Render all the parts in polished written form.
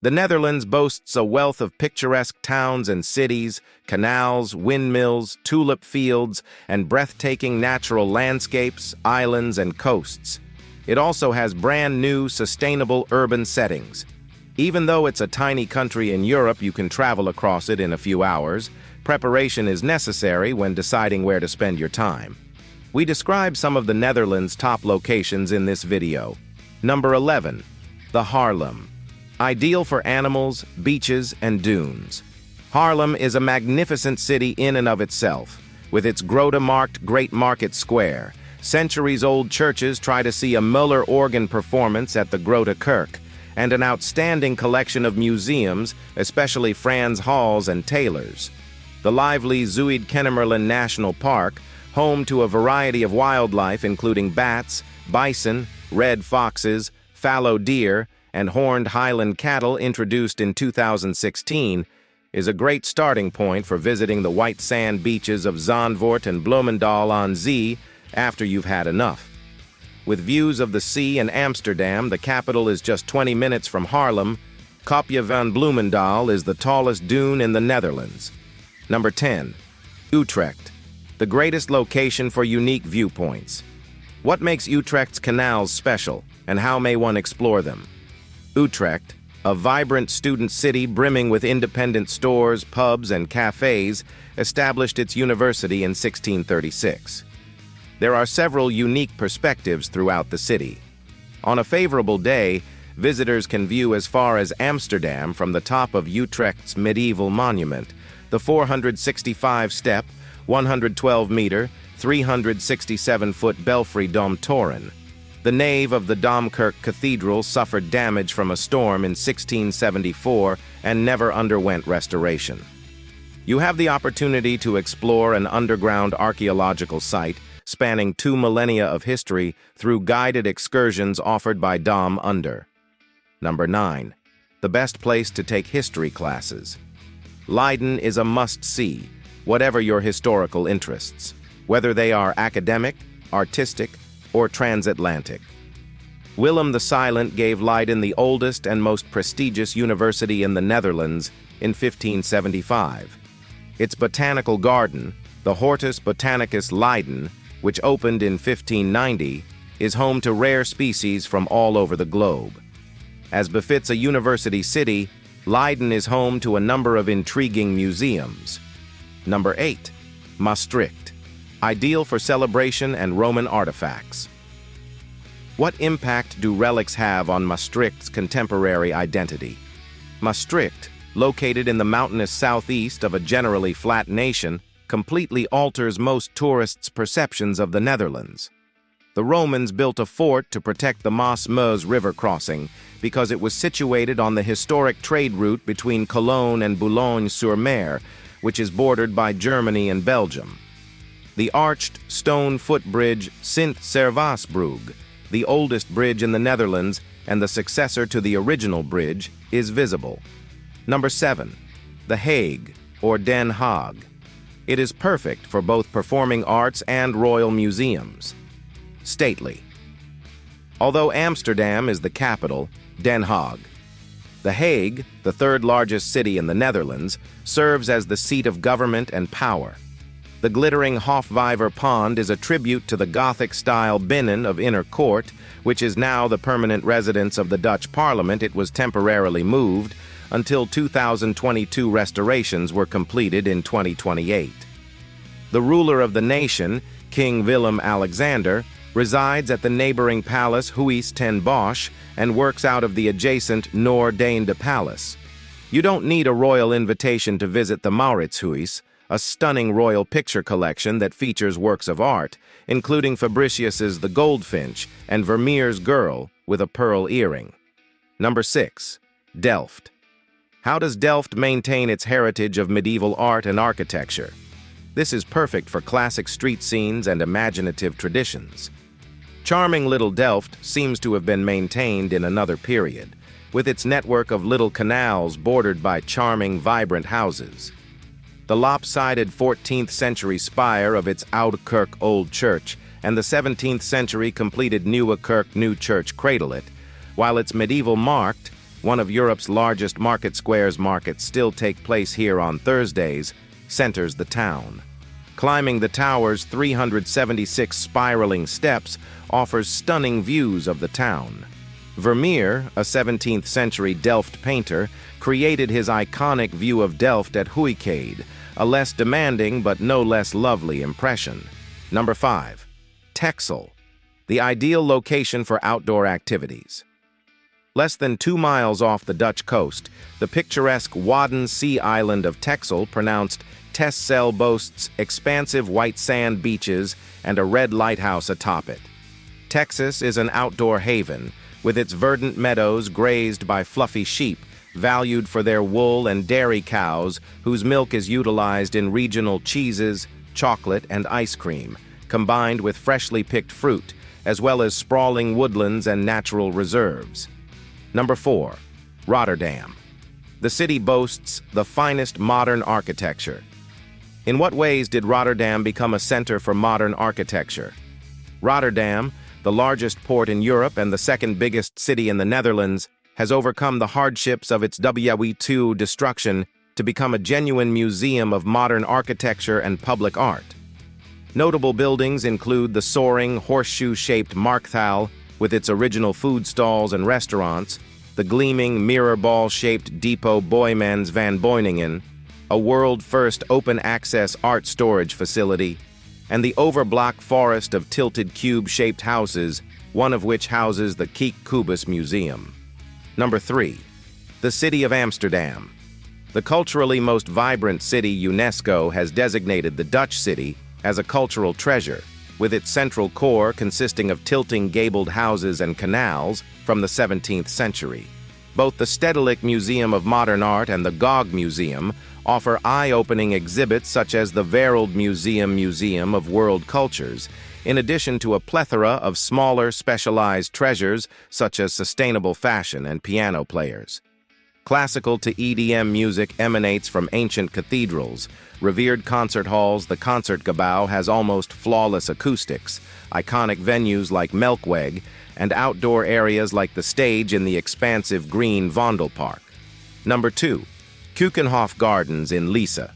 The Netherlands boasts a wealth of picturesque towns and cities, canals, windmills, tulip fields, and breathtaking natural landscapes, islands, and coasts. It also has brand-new, sustainable urban settings. Even though it's a tiny country in Europe, you can travel across it in a few hours. Preparation is necessary when deciding where to spend your time. We describe some of the Netherlands' top locations in this video. Number 11. The Haarlem. Ideal for animals, beaches, and dunes. Haarlem is a magnificent city in and of itself. With its grotto-marked Great Market Square, centuries-old churches try to see a Muller organ performance at the Grote Kerk, and an outstanding collection of museums, especially Frans Hals and Taylor's. The lively Zuid-Kennemerland National Park, home to a variety of wildlife including bats, bison, red foxes, fallow deer, and horned Highland cattle introduced in 2016, is a great starting point for visiting the white sand beaches of Zandvoort and Bloemendaal aan Zee after you've had enough. With views of the sea and Amsterdam, the capital is just 20 minutes from Haarlem. Kopje van Bloemendaal is the tallest dune in the Netherlands. Number 10. Utrecht, the greatest location for unique viewpoints. What makes Utrecht's canals special, and how may one explore them? Utrecht, a vibrant student city brimming with independent stores, pubs, and cafes, established its university in 1636. There are several unique perspectives throughout the city. On a favorable day, visitors can view as far as Amsterdam from the top of Utrecht's medieval monument, the 465-step, 112-meter, 367-foot belfry Dom Toren. The nave of the Domkerk Cathedral suffered damage from a storm in 1674 and never underwent restoration. You have the opportunity to explore an underground archaeological site spanning 2 millennia of history through guided excursions offered by Dom Under. Number 9. The best place to take history classes. Leiden is a must-see, whatever your historical interests, whether they are academic, artistic, or transatlantic. Willem the Silent gave Leiden the oldest and most prestigious university in the Netherlands in 1575. Its botanical garden, the Hortus Botanicus Leiden, which opened in 1590, is home to rare species from all over the globe. As befits a university city, Leiden is home to a number of intriguing museums. Number 8. Maastricht, ideal for celebration and Roman artifacts. What impact do relics have on Maastricht's contemporary identity? Maastricht, located in the mountainous southeast of a generally flat nation, completely alters most tourists' perceptions of the Netherlands. The Romans built a fort to protect the Maas-Meuse river crossing because it was situated on the historic trade route between Cologne and Boulogne-sur-Mer, which is bordered by Germany and Belgium. The arched stone footbridge Sint-Servaasbrug, the oldest bridge in the Netherlands and the successor to the original bridge, is visible. Number 7. The Hague, or Den Haag. It is perfect for both performing arts and royal museums. Stately. Although Amsterdam is the capital, Den Haag. The Hague, the third largest city in the Netherlands, serves as the seat of government and power. The glittering Hofvijver Pond is a tribute to the Gothic-style Binnen of Inner Court, which is now the permanent residence of the Dutch Parliament. It was temporarily moved until 2022 restorations were completed in 2028. The ruler of the nation, King Willem-Alexander, resides at the neighboring palace Huis ten Bosch and works out of the adjacent Noord-Dende Palace. You don't need a royal invitation to visit the Mauritshuis, a stunning royal picture collection that features works of art, including Fabricius's The Goldfinch and Vermeer's Girl with a pearl earring. Number 6. Delft. How does Delft maintain its heritage of medieval art and architecture? This is perfect for classic street scenes and imaginative traditions. Charming little Delft seems to have been maintained in another period, with its network of little canals bordered by charming, vibrant houses. The lopsided 14th-century spire of its Oude Kerk Old Church and the 17th-century completed Nieuwe Kerk New Church cradle it, while its medieval markt, one of Europe's largest market squares. Markets still take place here on Thursdays, centers the town. Climbing the tower's 376 spiraling steps offers stunning views of the town. Vermeer, a 17th century Delft painter, created his iconic view of Delft at Hoekade, a less demanding but no less lovely impression. Number 5. Texel, the ideal location for outdoor activities. Less than 2 miles off the Dutch coast, the picturesque Wadden Sea island of Texel, pronounced Texel, boasts expansive white sand beaches and a red lighthouse atop it. Texel is an outdoor haven, with its verdant meadows grazed by fluffy sheep, valued for their wool, and dairy cows whose milk is utilized in regional cheeses, chocolate, and ice cream, combined with freshly picked fruit, as well as sprawling woodlands and natural reserves. Number 4. Rotterdam. The city boasts the finest modern architecture. In what ways did Rotterdam become a center for modern architecture? Rotterdam, the largest port in Europe and the second biggest city in the Netherlands, has overcome the hardships of its WW2 destruction to become a genuine museum of modern architecture and public art. Notable buildings include the soaring, horseshoe-shaped Markthaal, with its original food stalls and restaurants, the gleaming, mirror ball-shaped Depot Boijmans van Beuningen, a world-first open-access art storage facility, and the overblock forest of tilted cube-shaped houses, one of which houses the Keukenhof Museum. Number 3. The city of Amsterdam. The culturally most vibrant city. UNESCO has designated the Dutch city as a cultural treasure, with its central core consisting of tilting gabled houses and canals from the 17th century. Both the Stedelijk Museum of Modern Art and the Gogh Museum offer eye-opening exhibits such as the Museum of World Cultures, in addition to a plethora of smaller, specialized treasures such as sustainable fashion and piano players. Classical to EDM music emanates from ancient cathedrals, revered concert halls. The Concertgebouw has almost flawless acoustics, iconic venues like Melkweg, and outdoor areas like the stage in the expansive green Vondelpark. Number 2. Keukenhof Gardens in Lisse.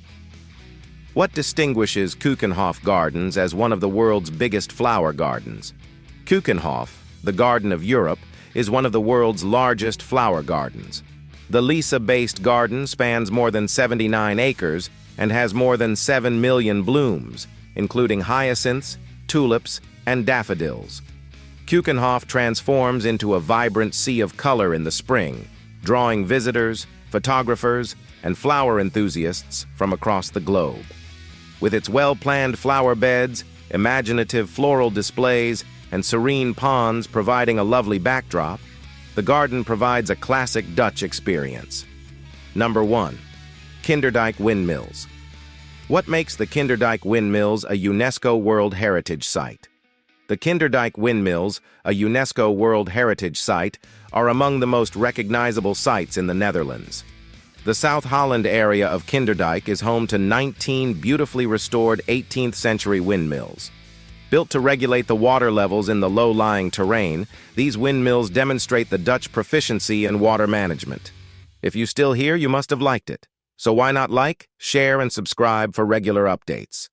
What distinguishes Keukenhof Gardens as one of the world's biggest flower gardens? Keukenhof, the Garden of Europe, is one of the world's largest flower gardens. The Lisse-based garden spans more than 79 acres and has more than 7 million blooms, including hyacinths, tulips, and daffodils. Keukenhof transforms into a vibrant sea of color in the spring, drawing visitors, photographers, and flower enthusiasts from across the globe. With its well-planned flower beds, imaginative floral displays, and serene ponds providing a lovely backdrop, the garden provides a classic Dutch experience. Number 1. Kinderdijk Windmills. What makes the Kinderdijk Windmills a UNESCO World Heritage Site? The Kinderdijk Windmills, a UNESCO World Heritage Site, are among the most recognizable sites in the Netherlands. The South Holland area of Kinderdijk is home to 19 beautifully restored 18th century windmills. Built to regulate the water levels in the low-lying terrain, these windmills demonstrate the Dutch proficiency in water management. If you're still here, you must have liked it. So why not like, share, and subscribe for regular updates?